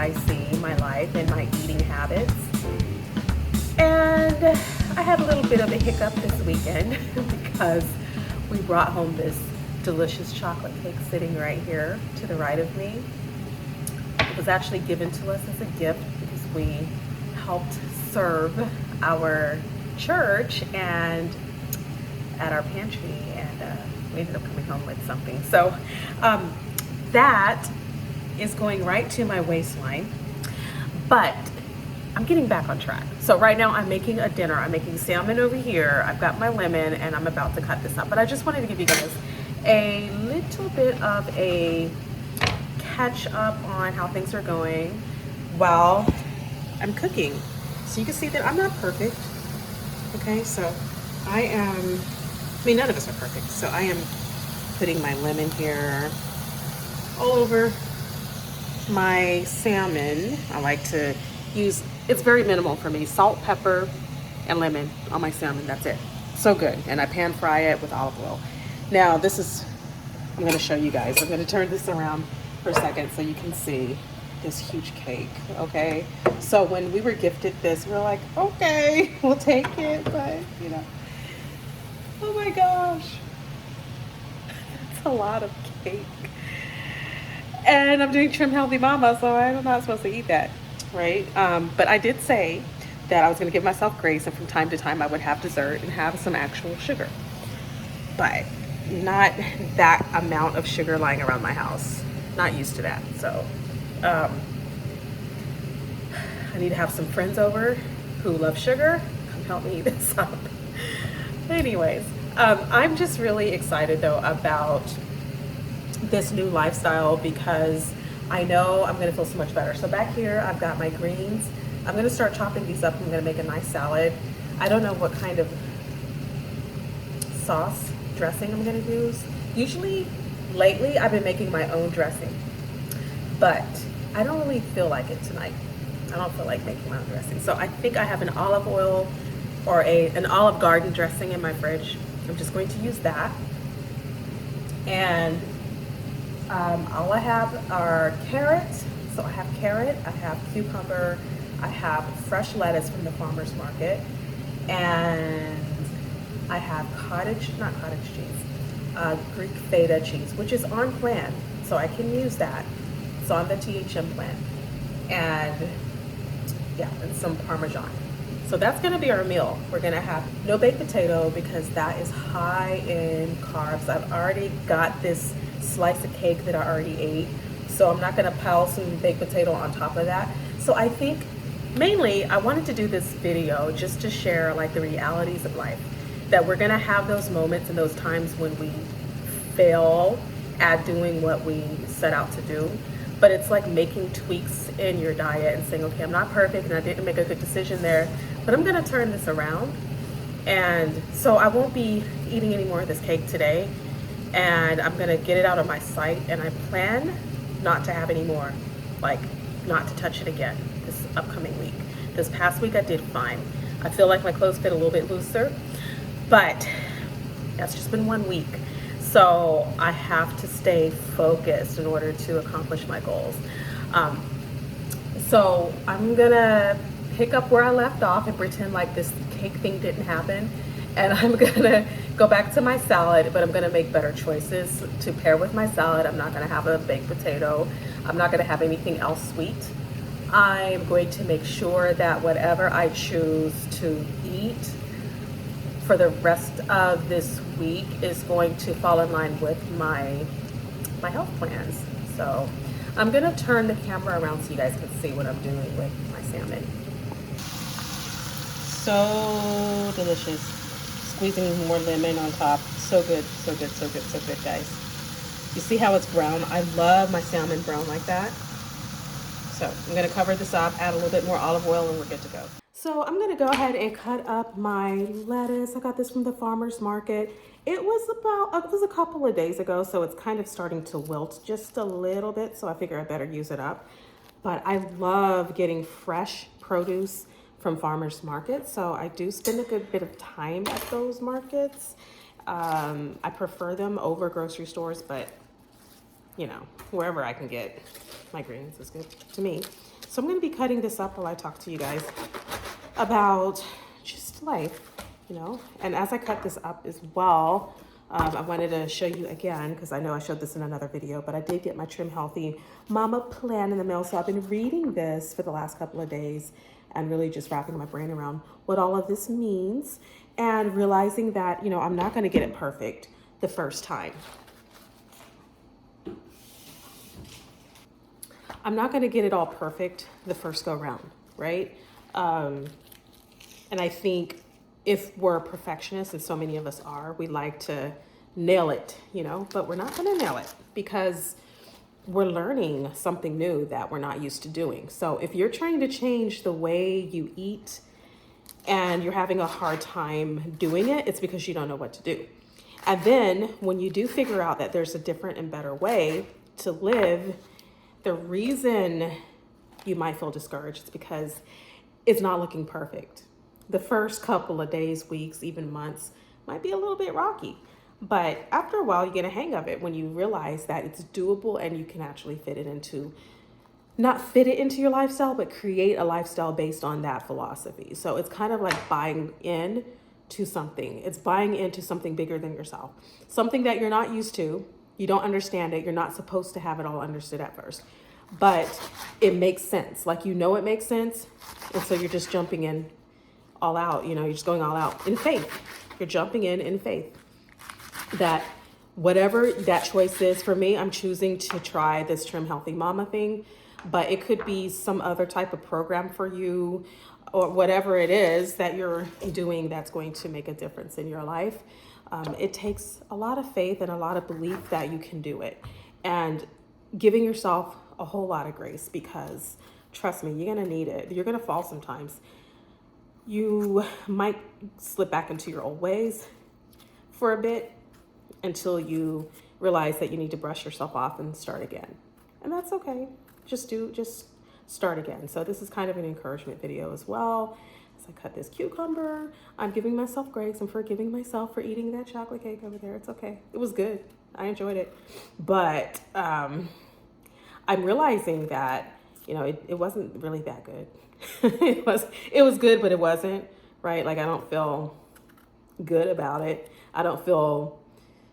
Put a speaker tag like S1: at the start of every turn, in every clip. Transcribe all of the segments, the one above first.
S1: I see my life and my eating habits. And I had a little bit of a hiccup this weekend because we brought home this delicious chocolate cake sitting right here to the right of me. It was actually given to us as a gift because we helped serve our church and at our pantry, and we ended up coming home with something. So that is going right to my waistline, but I'm getting back on track. So right now I'm making a dinner. I'm making salmon over here. I've got my lemon and I'm about to cut this up, but I just wanted to give you guys a little bit of a catch up on how things are going while I'm cooking. So you can see that I'm not perfect. Okay, so I mean, none of us are perfect. So I am putting my lemon here all over my salmon. I like to use, it's very minimal for me, salt, pepper, and lemon on my salmon. That's it. So good. And I pan fry it with olive oil. Now this is, I'm going to show you guys. I'm going to turn this around for a second so you can see this huge cake. Okay. So when we were gifted this, we were like, okay, we'll take it. But you know, oh my gosh, that's a lot of cake. And I'm doing Trim Healthy Mama, so I'm not supposed to eat that, right? But I did say that I was going to give myself grace, and from time to time I would have dessert and have some actual sugar. But not that amount of sugar lying around my house. Not used to that. So I need to have some friends over who love sugar. Come help me eat this up. Anyways, I'm just really excited though about this new lifestyle because I know I'm going to feel so much better. So back here I've got my greens. I'm going to start chopping these up. I'm going to make a nice salad. I don't know what kind of sauce dressing I'm going to use. Usually lately I've been making my own dressing, but I don't really feel like it tonight. I don't feel like making my own dressing. So I think I have an olive oil or an Olive Garden dressing in my fridge. I'm just going to use that. And all I have are carrots. So I have carrot, I have cucumber, I have fresh lettuce from the farmer's market, and I have Greek feta cheese, which is on plan. So I can use that. It's on the THM plan. And yeah, and some Parmesan. So that's gonna be our meal. We're gonna have no baked potato because that is high in carbs. I've already got this slice of cake that I already ate. So I'm not gonna pile some baked potato on top of that. So I think mainly I wanted to do this video just to share like the realities of life, that we're gonna have those moments and those times when we fail at doing what we set out to do. But it's like making tweaks in your diet and saying, okay, I'm not perfect and I didn't make a good decision there, but I'm gonna turn this around. And so I won't be eating any more of this cake today, and I'm gonna get it out of my sight, and I plan not to have any more, like not to touch it again this upcoming week. This past week I did fine. I feel like my clothes fit a little bit looser, but that's just been 1 week. So I have to stay focused in order to accomplish my goals. So I'm gonna pick up where I left off and pretend like this cake thing didn't happen. And I'm gonna go back to my salad, but I'm gonna make better choices to pair with my salad. I'm not gonna have a baked potato. I'm not gonna have anything else sweet. I'm going to make sure that whatever I choose to eat for the rest of this week is going to fall in line with my health plans. So I'm gonna turn the camera around so you guys can see what I'm doing with my salmon. So delicious. Squeezing more lemon on top. So good, so good, so good, so good, guys. You see how it's brown? I love my salmon brown like that. So I'm gonna cover this up, add a little bit more olive oil, and we're good to go. So I'm gonna go ahead and cut up my lettuce. I got this from the farmer's market. It was a couple of days ago, so it's kind of starting to wilt just a little bit, so I figure I better use it up. But I love getting fresh produce from farmers markets, so I do spend a good bit of time at those markets. I prefer them over grocery stores, but you know, wherever I can get my greens is good to me. So I'm going to be cutting this up while I talk to you guys about just life, And as I cut this up as well, I wanted to show you again, because I know I showed this in another video, but I did get my Trim Healthy Mama plan in the mail. So I've been reading this for the last couple of days and really just wrapping my brain around what all of this means and realizing that, I'm not going to get it perfect the first time. I'm not going to get it all perfect the first go round, right? And I think if we're perfectionists, and so many of us are, we like to nail it, but we're not going to nail it because we're learning something new that we're not used to doing. So if you're trying to change the way you eat and you're having a hard time doing it, it's because you don't know what to do. And then when you do figure out that there's a different and better way to live, the reason you might feel discouraged is because it's not looking perfect. The first couple of days, weeks, even months might be a little bit rocky. But after a while, you get a hang of it when you realize that it's doable and you can actually not fit it into your lifestyle, but create a lifestyle based on that philosophy. So it's kind of like buying in to something. It's buying into something bigger than yourself, something that you're not used to. You don't understand it. You're not supposed to have it all understood at first, but it makes sense. Like, it makes sense. And so you're just jumping in all out, you're just going all out in faith. You're jumping in faith that whatever that choice is for me, I'm choosing to try this Trim Healthy Mama thing, but it could be some other type of program for you or whatever it is that you're doing that's going to make a difference in your life. It takes a lot of faith and a lot of belief that you can do it, and giving yourself a whole lot of grace, because trust me, you're going to need it. You're going to fall sometimes. You might slip back into your old ways for a bit until you realize that you need to brush yourself off and start again. And that's okay. Just start again. So this is kind of an encouragement video as well. As I cut this cucumber, I'm giving myself grace. I'm forgiving myself for eating that chocolate cake over there. It's okay. It was good. I enjoyed it. But I'm realizing that, it wasn't really that good. It was good, but it wasn't, right? Like, I don't feel good about it. I don't feel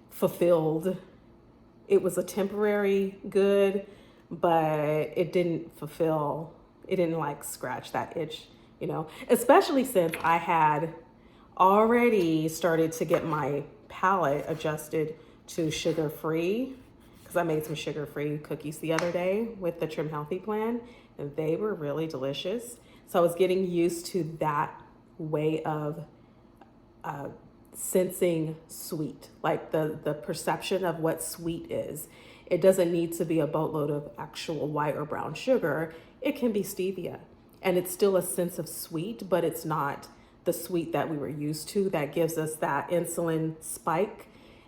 S1: fulfilled. It was a temporary good, but it didn't scratch that itch, especially since I had already started to get my palate adjusted to sugar-free, because I made some sugar-free cookies the other day with the Trim Healthy plan, and they were really delicious. So I was getting used to that way of sensing sweet, like the perception of what sweet is. It doesn't need to be a boatload of actual white or brown sugar. It can be stevia, and it's still a sense of sweet, but it's not the sweet that we were used to that gives us that insulin spike,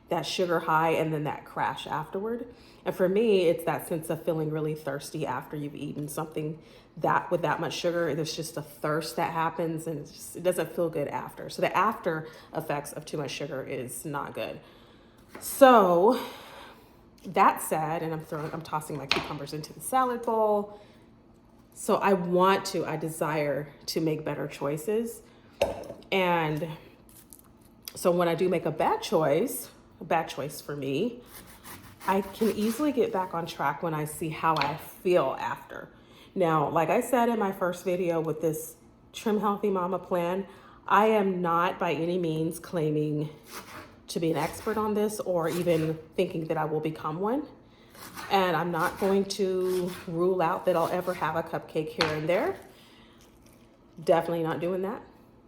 S1: that sugar high, and then that crash afterward. And for me, it's that sense of feeling really thirsty after you've eaten something that with that much sugar. There's just a thirst that happens, and it doesn't feel good after. So the after effects of too much sugar is not good. So that said, and I'm tossing my cucumbers into the salad bowl. So I desire to make better choices. And so when I do make a bad choice for me, I can easily get back on track when I see how I feel after. Now, like I said in my first video with this Trim Healthy Mama plan, I am not by any means claiming to be an expert on this or even thinking that I will become one. And I'm not going to rule out that I'll ever have a cupcake here and there. Definitely not doing that.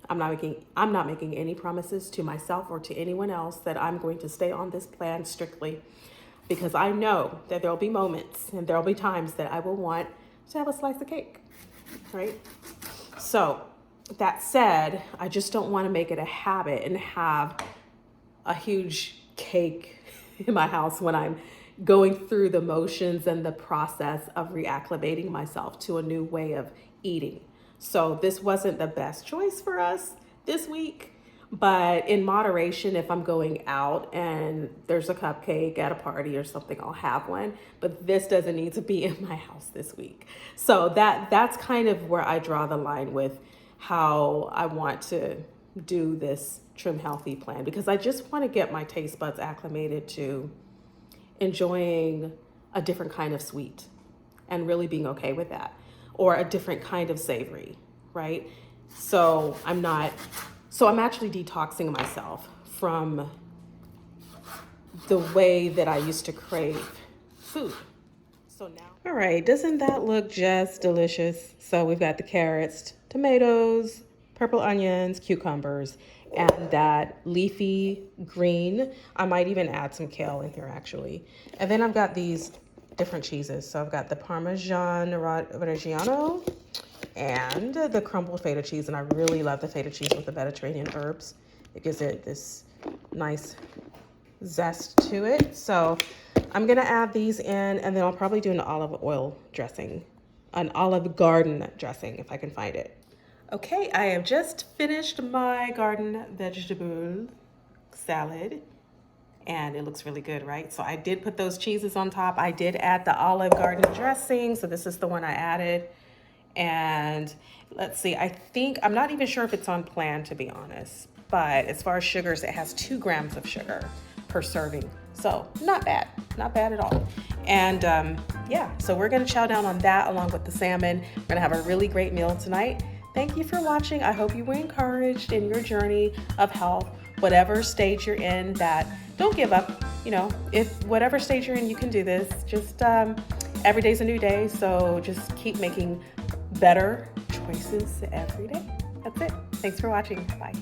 S1: I'm not making any promises to myself or to anyone else that I'm going to stay on this plan strictly, because I know that there'll be moments and there'll be times that I will want to have a slice of cake, right? So that said, I just don't want to make it a habit and have a huge cake in my house when I'm going through the motions and the process of reacclimating myself to a new way of eating. So this wasn't the best choice for us this week, But in moderation, if I'm going out and there's a cupcake at a party or something, I'll have one. But this doesn't need to be in my house this week. So that's kind of where I draw the line with how I want to do this Trim Healthy plan, because I just want to get my taste buds acclimated to enjoying a different kind of sweet and really being okay with that, or a different kind of savory, right? So I'm actually detoxing myself from the way that I used to crave food. So now, all right, doesn't that look just delicious? So we've got the carrots, tomatoes, purple onions, cucumbers, and that leafy green. I might even add some kale in here actually. And then I've got these different cheeses. So I've got the Parmesan Reggiano and the crumbled feta cheese. And I really love the feta cheese with the Mediterranean herbs. It gives it this nice zest to it. So I'm gonna add these in, and then I'll probably do an olive oil dressing, an Olive Garden dressing if I can find it. Okay, I have just finished my garden vegetable salad, and it looks really good, right? So I did put those cheeses on top. I did add the Olive Garden dressing, so this is the one I added. And let's see, I'm not even sure if it's on plan, to be honest, but as far as sugars, it has 2 grams of sugar per serving. So not bad at all. And yeah, so we're gonna chow down on that along with the salmon. We're gonna have a really great meal tonight. Thank you for watching. I hope you were encouraged in your journey of health, whatever stage you're in, that don't give up. You know, if whatever stage you're in, you can do this. Just every day's a new day. So just keep making better choices every day. That's it. Thanks for watching. Bye.